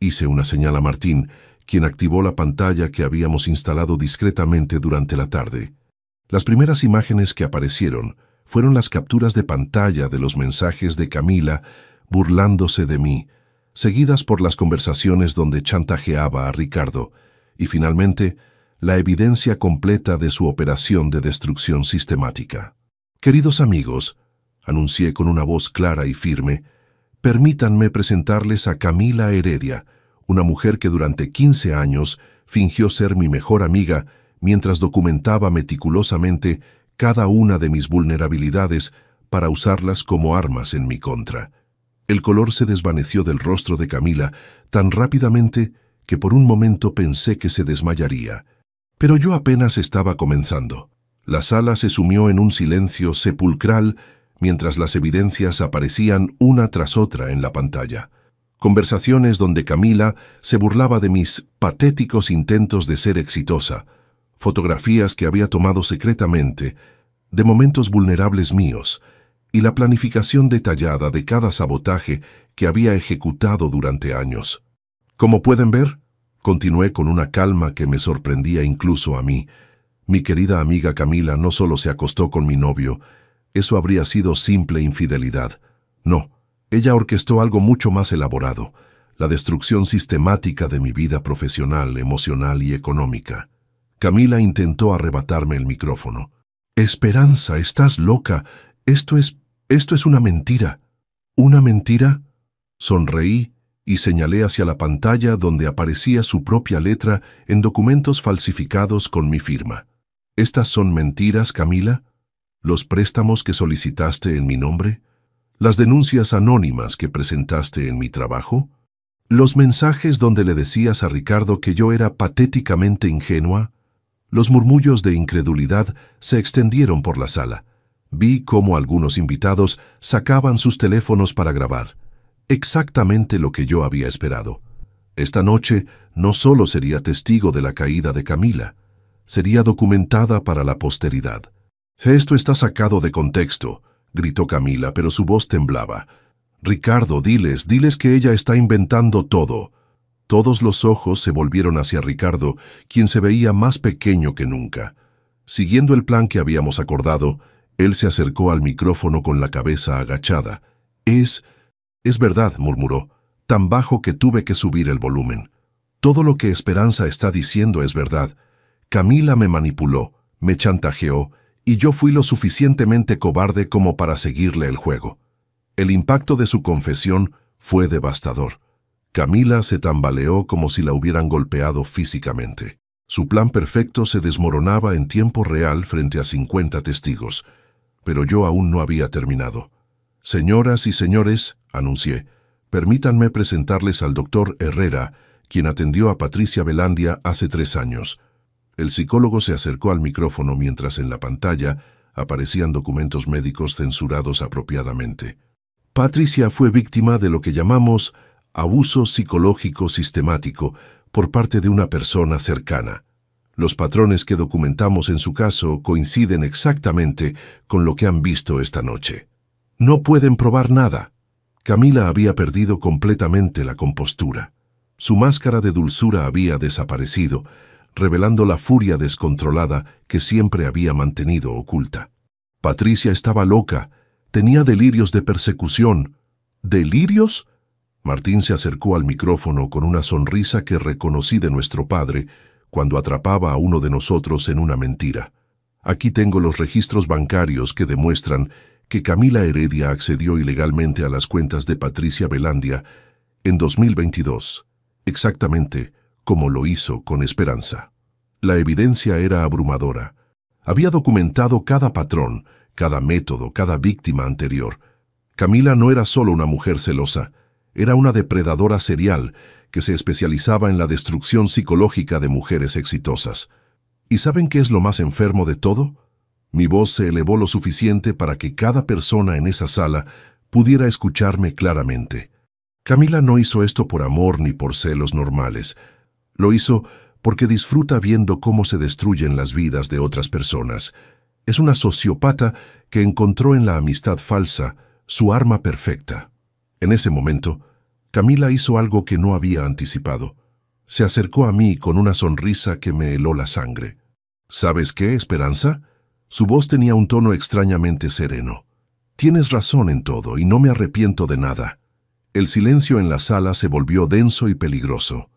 Hice una señal a Martín, quien activó la pantalla que habíamos instalado discretamente durante la tarde. Las primeras imágenes que aparecieron fueron las capturas de pantalla de los mensajes de Camila burlándose de mí, seguidas por las conversaciones donde chantajeaba a Ricardo, y finalmente, la evidencia completa de su operación de destrucción sistemática. «Queridos amigos», anuncié con una voz clara y firme, «permítanme presentarles a Camila Heredia, una mujer que durante 15 años fingió ser mi mejor amiga mientras documentaba meticulosamente cada una de mis vulnerabilidades para usarlas como armas en mi contra». El color se desvaneció del rostro de Camila tan rápidamente que por un momento pensé que se desmayaría. Pero yo apenas estaba comenzando. La sala se sumió en un silencio sepulcral mientras las evidencias aparecían una tras otra en la pantalla. Conversaciones donde Camila se burlaba de mis patéticos intentos de ser exitosa, fotografías que había tomado secretamente, de momentos vulnerables míos, y la planificación detallada de cada sabotaje que había ejecutado durante años. Como pueden ver, continué con una calma que me sorprendía incluso a mí, mi querida amiga Camila no solo se acostó con mi novio, eso habría sido simple infidelidad. No, ella orquestó algo mucho más elaborado, la destrucción sistemática de mi vida profesional, emocional y económica. Camila intentó arrebatarme el micrófono. «Esperanza, estás loca. Esto es una mentira». «¿Una mentira?». Sonreí y señalé hacia la pantalla donde aparecía su propia letra en documentos falsificados con mi firma. «¿Estas son mentiras, Camila? ¿Los préstamos que solicitaste en mi nombre? ¿Las denuncias anónimas que presentaste en mi trabajo? ¿Los mensajes donde le decías a Ricardo que yo era patéticamente ingenua?». Los murmullos de incredulidad se extendieron por la sala. Vi cómo algunos invitados sacaban sus teléfonos para grabar. Exactamente lo que yo había esperado. Esta noche no solo sería testigo de la caída de Camila, sería documentada para la posteridad. «Esto está sacado de contexto», gritó Camila, pero su voz temblaba. «Ricardo, diles que ella está inventando todo». Todos los ojos se volvieron hacia Ricardo, quien se veía más pequeño que nunca. Siguiendo el plan que habíamos acordado, él se acercó al micrófono con la cabeza agachada. Es verdad», murmuró, tan bajo que tuve que subir el volumen. «Todo lo que Esperanza está diciendo es verdad. Camila me manipuló, me chantajeó, y yo fui lo suficientemente cobarde como para seguirle el juego». El impacto de su confesión fue devastador. Camila se tambaleó como si la hubieran golpeado físicamente. Su plan perfecto se desmoronaba en tiempo real frente a 50 testigos. Pero yo aún no había terminado. «Señoras y señores», anuncié, «permítanme presentarles al doctor Herrera, quien atendió a Patricia Velandia hace 3 años». El psicólogo se acercó al micrófono mientras en la pantalla aparecían documentos médicos censurados apropiadamente. «Patricia fue víctima de lo que llamamos abuso psicológico sistemático por parte de una persona cercana. Los patrones que documentamos en su caso coinciden exactamente con lo que han visto esta noche». «No pueden probar nada». Camila había perdido completamente la compostura. Su máscara de dulzura había desaparecido, revelando la furia descontrolada que siempre había mantenido oculta. Patricia estaba loca, tenía delirios de persecución. ¿Delirios? Martín se acercó al micrófono con una sonrisa que reconocí de nuestro padre cuando atrapaba a uno de nosotros en una mentira. Aquí tengo los registros bancarios que demuestran que Camila Heredia accedió ilegalmente a las cuentas de Patricia Velandia en 2022, exactamente como lo hizo con Esperanza. La evidencia era abrumadora. Había documentado cada patrón, cada método, cada víctima anterior. Camila no era solo una mujer celosa, era una depredadora serial que se especializaba en la destrucción psicológica de mujeres exitosas. ¿Y saben qué es lo más enfermo de todo? Mi voz se elevó lo suficiente para que cada persona en esa sala pudiera escucharme claramente. Camila no hizo esto por amor ni por celos normales. Lo hizo porque disfruta viendo cómo se destruyen las vidas de otras personas. Es una sociópata que encontró en la amistad falsa su arma perfecta. En ese momento, Camila hizo algo que no había anticipado. Se acercó a mí con una sonrisa que me heló la sangre. ¿Sabes qué, Esperanza? Su voz tenía un tono extrañamente sereno. Tienes razón en todo y no me arrepiento de nada. El silencio en la sala se volvió denso y peligroso.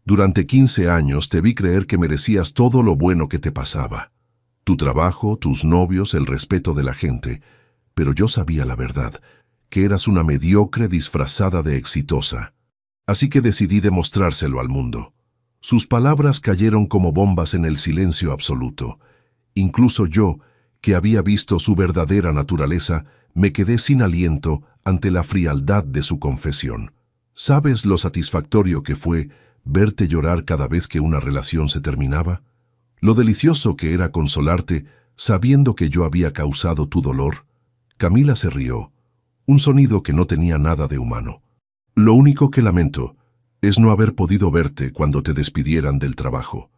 Durante 15 años te vi creer que merecías todo lo bueno que te pasaba. Tu trabajo, tus novios, el respeto de la gente. Pero yo sabía la verdad, que eras una mediocre disfrazada de exitosa. Así que decidí demostrárselo al mundo. Sus palabras cayeron como bombas en el silencio absoluto. Incluso yo, que había visto su verdadera naturaleza, me quedé sin aliento ante la frialdad de su confesión. ¿Sabes lo satisfactorio que fue verte llorar cada vez que una relación se terminaba? Lo delicioso que era consolarte sabiendo que yo había causado tu dolor. Camila se rió, un sonido que no tenía nada de humano. Lo único que lamento es no haber podido verte cuando te despidieran del trabajo.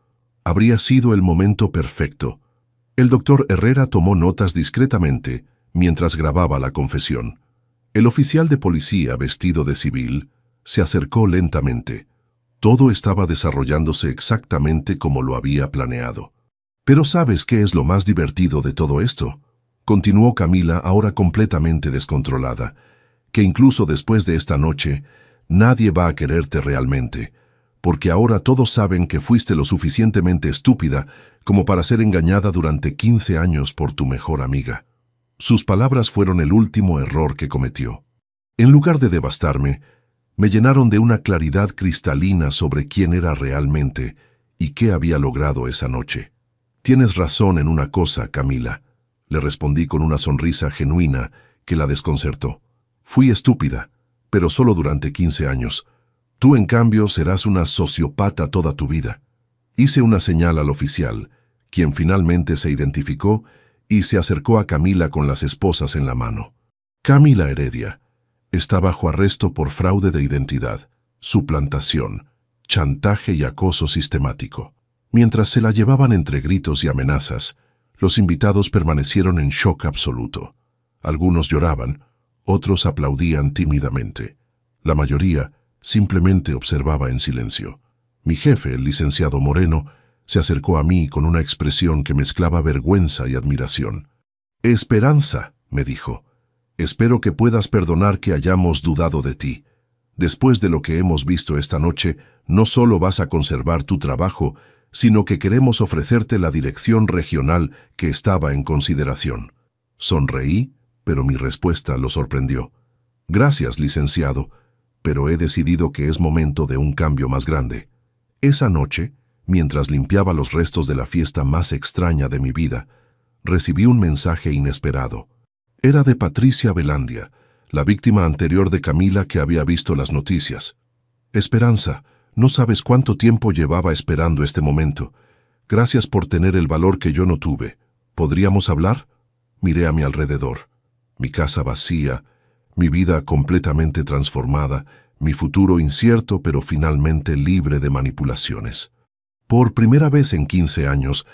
Habría sido el momento perfecto. El doctor Herrera tomó notas discretamente mientras grababa la confesión. El oficial de policía, vestido de civil, se acercó lentamente. Todo estaba desarrollándose exactamente como lo había planeado. Pero ¿sabes qué es lo más divertido de todo esto? Continuó Camila, ahora completamente descontrolada, que incluso después de esta noche, nadie va a quererte realmente, porque ahora todos saben que fuiste lo suficientemente estúpida como para ser engañada durante 15 años por tu mejor amiga. Sus palabras fueron el último error que cometió. En lugar de devastarme, me llenaron de una claridad cristalina sobre quién era realmente y qué había logrado esa noche. Tienes razón en una cosa, Camila, le respondí con una sonrisa genuina que la desconcertó. Fui estúpida, pero solo durante 15 años. Tú, en cambio, serás una sociópata toda tu vida. Hice una señal al oficial, quien finalmente se identificó y se acercó a Camila con las esposas en la mano. Camila Heredia está bajo arresto por fraude de identidad, suplantación, chantaje y acoso sistemático. Mientras se la llevaban entre gritos y amenazas, los invitados permanecieron en shock absoluto. Algunos lloraban, otros aplaudían tímidamente. La mayoría simplemente observaba en silencio. Mi jefe, el licenciado Moreno, se acercó a mí con una expresión que mezclaba vergüenza y admiración. «Esperanza», me dijo, «espero que puedas perdonar que hayamos dudado de ti. Después de lo que hemos visto esta noche, no solo vas a conservar tu trabajo, sino que queremos ofrecerte la dirección regional que estaba en consideración». Sonreí, pero mi respuesta lo sorprendió. «Gracias, licenciado, pero he decidido que es momento de un cambio más grande». Esa noche, mientras limpiaba los restos de la fiesta más extraña de mi vida, recibí un mensaje inesperado. Era de Patricia Velandia, la víctima anterior de Camila que había visto las noticias. «Esperanza, no sabes cuánto tiempo llevaba esperando este momento. Gracias por tener el valor que yo no tuve. ¿Podríamos hablar?» Miré a mi alrededor. Mi casa vacía, mi vida completamente transformada, mi futuro incierto pero finalmente libre de manipulaciones. Por primera vez en 15 años,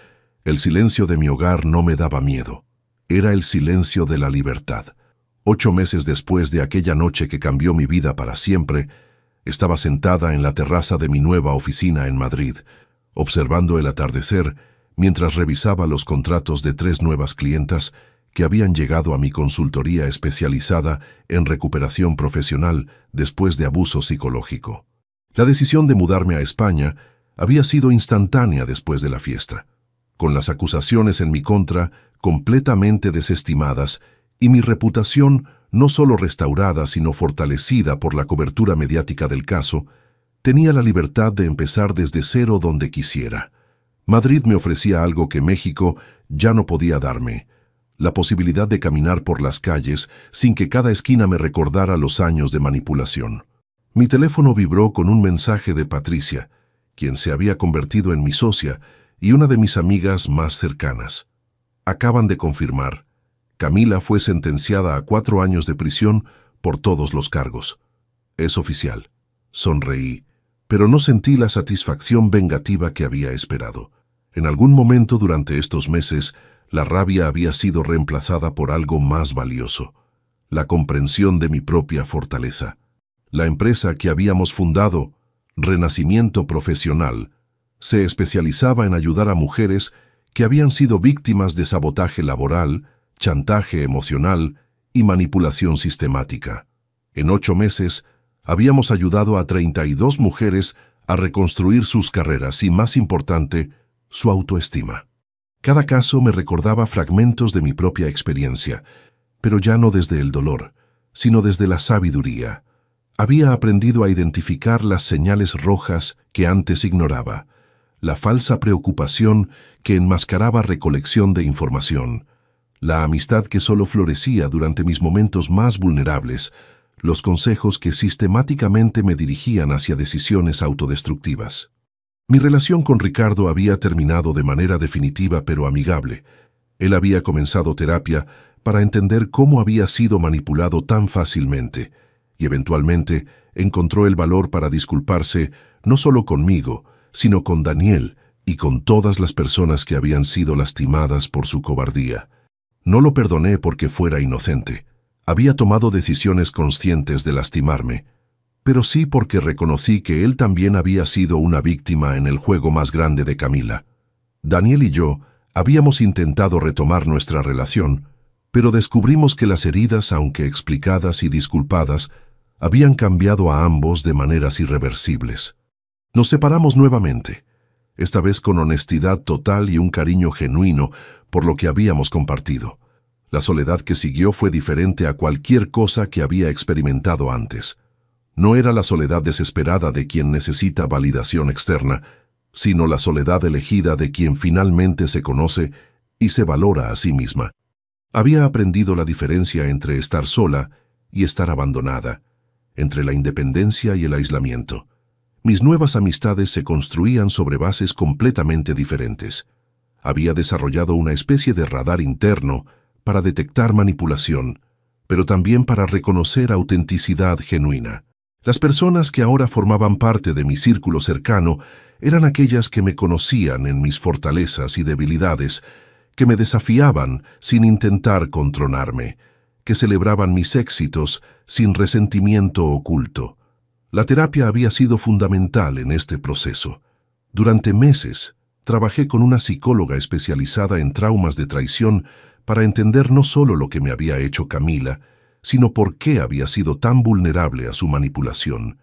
el silencio de mi hogar no me daba miedo. Era el silencio de la libertad. 8 meses después de aquella noche que cambió mi vida para siempre, estaba sentada en la terraza de mi nueva oficina en Madrid, observando el atardecer mientras revisaba los contratos de 3 nuevas clientas que habían llegado a mi consultoría especializada en recuperación profesional después de abuso psicológico. La decisión de mudarme a España había sido instantánea después de la fiesta, con las acusaciones en mi contra completamente desestimadas y mi reputación no solo restaurada sino fortalecida por la cobertura mediática del caso. Tenía la libertad de empezar desde cero donde quisiera. Madrid me ofrecía algo que México ya no podía darme: la posibilidad de caminar por las calles sin que cada esquina me recordara los años de manipulación. Mi teléfono vibró con un mensaje de Patricia, quien se había convertido en mi socia y una de mis amigas más cercanas. Acaban de confirmar: Camila fue sentenciada a 4 años de prisión por todos los cargos. Es oficial. Sonreí, pero no sentí la satisfacción vengativa que había esperado. En algún momento durante estos meses, la rabia había sido reemplazada por algo más valioso: la comprensión de mi propia fortaleza. La empresa que habíamos fundado, Renacimiento Profesional, se especializaba en ayudar a mujeres que habían sido víctimas de sabotaje laboral, chantaje emocional y manipulación sistemática. En 8 meses, habíamos ayudado a 32 mujeres a reconstruir sus carreras y, más importante, su autoestima. Cada caso me recordaba fragmentos de mi propia experiencia, pero ya no desde el dolor, sino desde la sabiduría. Había aprendido a identificar las señales rojas que antes ignoraba, la falsa preocupación que enmascaraba recolección de información, la amistad que solo florecía durante mis momentos más vulnerables, los consejos que sistemáticamente me dirigían hacia decisiones autodestructivas. Mi relación con Ricardo había terminado de manera definitiva pero amigable. Él había comenzado terapia para entender cómo había sido manipulado tan fácilmente, y eventualmente encontró el valor para disculparse no solo conmigo, sino con Daniel y con todas las personas que habían sido lastimadas por su cobardía. No lo perdoné porque fuera inocente. Había tomado decisiones conscientes de lastimarme, pero sí porque reconocí que él también había sido una víctima en el juego más grande de Camila. Daniel y yo habíamos intentado retomar nuestra relación, pero descubrimos que las heridas, aunque explicadas y disculpadas, habían cambiado a ambos de maneras irreversibles. Nos separamos nuevamente, esta vez con honestidad total y un cariño genuino por lo que habíamos compartido. La soledad que siguió fue diferente a cualquier cosa que había experimentado antes. No era la soledad desesperada de quien necesita validación externa, sino la soledad elegida de quien finalmente se conoce y se valora a sí misma. Había aprendido la diferencia entre estar sola y estar abandonada, entre la independencia y el aislamiento. Mis nuevas amistades se construían sobre bases completamente diferentes. Había desarrollado una especie de radar interno para detectar manipulación, pero también para reconocer autenticidad genuina. Las personas que ahora formaban parte de mi círculo cercano eran aquellas que me conocían en mis fortalezas y debilidades, que me desafiaban sin intentar contronarme, que celebraban mis éxitos sin resentimiento oculto. La terapia había sido fundamental en este proceso. Durante meses, trabajé con una psicóloga especializada en traumas de traición para entender no solo lo que me había hecho Camila, sino por qué había sido tan vulnerable a su manipulación.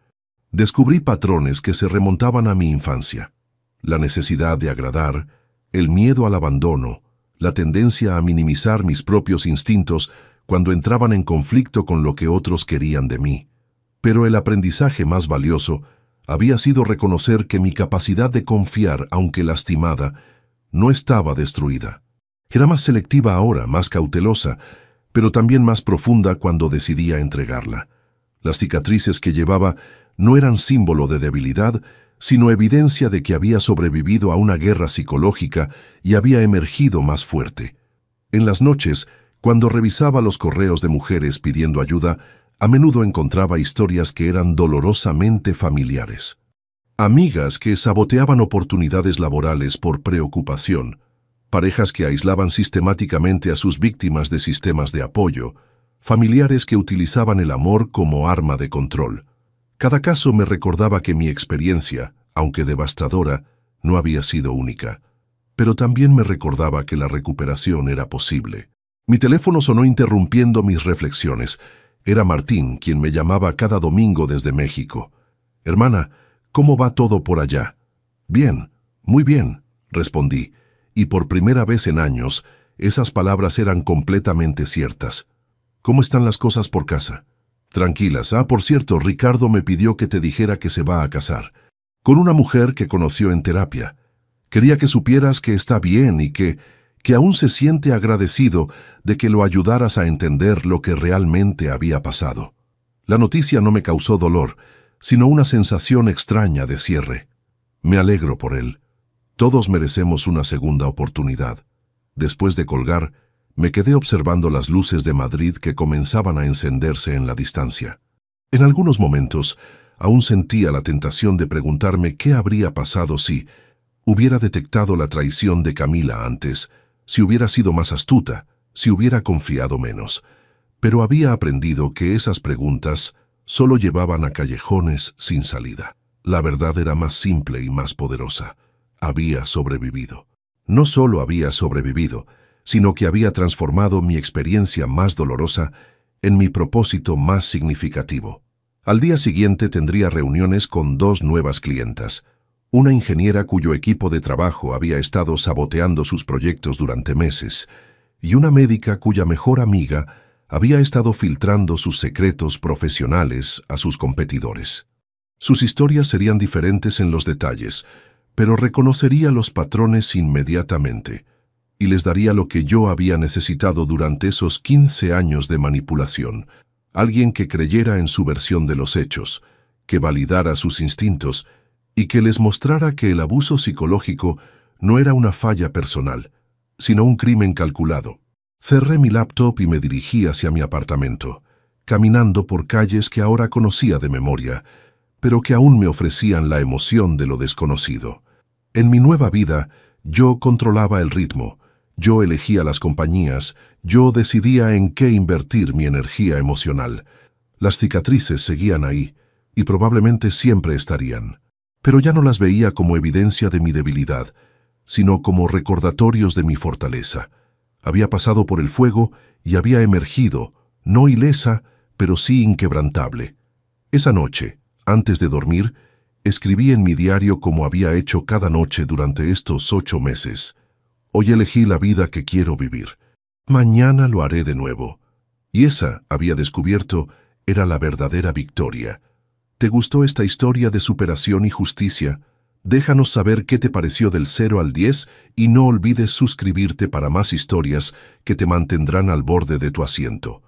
Descubrí patrones que se remontaban a mi infancia: la necesidad de agradar, el miedo al abandono, la tendencia a minimizar mis propios instintos cuando entraban en conflicto con lo que otros querían de mí. Pero el aprendizaje más valioso había sido reconocer que mi capacidad de confiar, aunque lastimada, no estaba destruida. Era más selectiva ahora, más cautelosa, pero también más profunda cuando decidía entregarla. Las cicatrices que llevaba no eran símbolo de debilidad, sino evidencia de que había sobrevivido a una guerra psicológica y había emergido más fuerte. En las noches, cuando revisaba los correos de mujeres pidiendo ayuda, a menudo encontraba historias que eran dolorosamente familiares. Amigas que saboteaban oportunidades laborales por preocupación, parejas que aislaban sistemáticamente a sus víctimas de sistemas de apoyo, familiares que utilizaban el amor como arma de control. Cada caso me recordaba que mi experiencia, aunque devastadora, no había sido única, pero también me recordaba que la recuperación era posible. Mi teléfono sonó interrumpiendo mis reflexiones. Era Martín, quien me llamaba cada domingo desde México. «Hermana, ¿cómo va todo por allá?» «Bien, muy bien», respondí, y por primera vez en años, esas palabras eran completamente ciertas. «¿Cómo están las cosas por casa?» «Tranquilas. Por cierto, Ricardo me pidió que te dijera que se va a casar. Con una mujer que conoció en terapia. Quería que supieras que está bien y que aún se siente agradecido de que lo ayudaras a entender lo que realmente había pasado. La noticia no me causó dolor, sino una sensación extraña de cierre. Me alegro por él. Todos merecemos una segunda oportunidad. Después de colgar, me quedé observando las luces de Madrid que comenzaban a encenderse en la distancia. En algunos momentos, aún sentía la tentación de preguntarme qué habría pasado si hubiera detectado la traición de Camila antes, si hubiera sido más astuta, si hubiera confiado menos. Pero había aprendido que esas preguntas solo llevaban a callejones sin salida. La verdad era más simple y más poderosa. Había sobrevivido. No solo había sobrevivido, sino que había transformado mi experiencia más dolorosa en mi propósito más significativo. Al día siguiente tendría reuniones con 2 nuevas clientas. Una ingeniera cuyo equipo de trabajo había estado saboteando sus proyectos durante meses, y una médica cuya mejor amiga había estado filtrando sus secretos profesionales a sus competidores. Sus historias serían diferentes en los detalles, pero reconocería los patrones inmediatamente, y les daría lo que yo había necesitado durante esos 15 años de manipulación: alguien que creyera en su versión de los hechos, que validara sus instintos y que les mostrara que el abuso psicológico no era una falla personal, sino un crimen calculado. Cerré mi laptop y me dirigí hacia mi apartamento, caminando por calles que ahora conocía de memoria, pero que aún me ofrecían la emoción de lo desconocido. En mi nueva vida, yo controlaba el ritmo, yo elegía las compañías, yo decidía en qué invertir mi energía emocional. Las cicatrices seguían ahí, y probablemente siempre estarían. Pero ya no las veía como evidencia de mi debilidad, sino como recordatorios de mi fortaleza. Había pasado por el fuego y había emergido, no ilesa, pero sí inquebrantable. Esa noche, antes de dormir, escribí en mi diario como había hecho cada noche durante estos 8 meses. Hoy elegí la vida que quiero vivir. Mañana lo haré de nuevo. Y esa, había descubierto, era la verdadera victoria. ¿Te gustó esta historia de superación y justicia? Déjanos saber qué te pareció del 0 al 10 y no olvides suscribirte para más historias que te mantendrán al borde de tu asiento.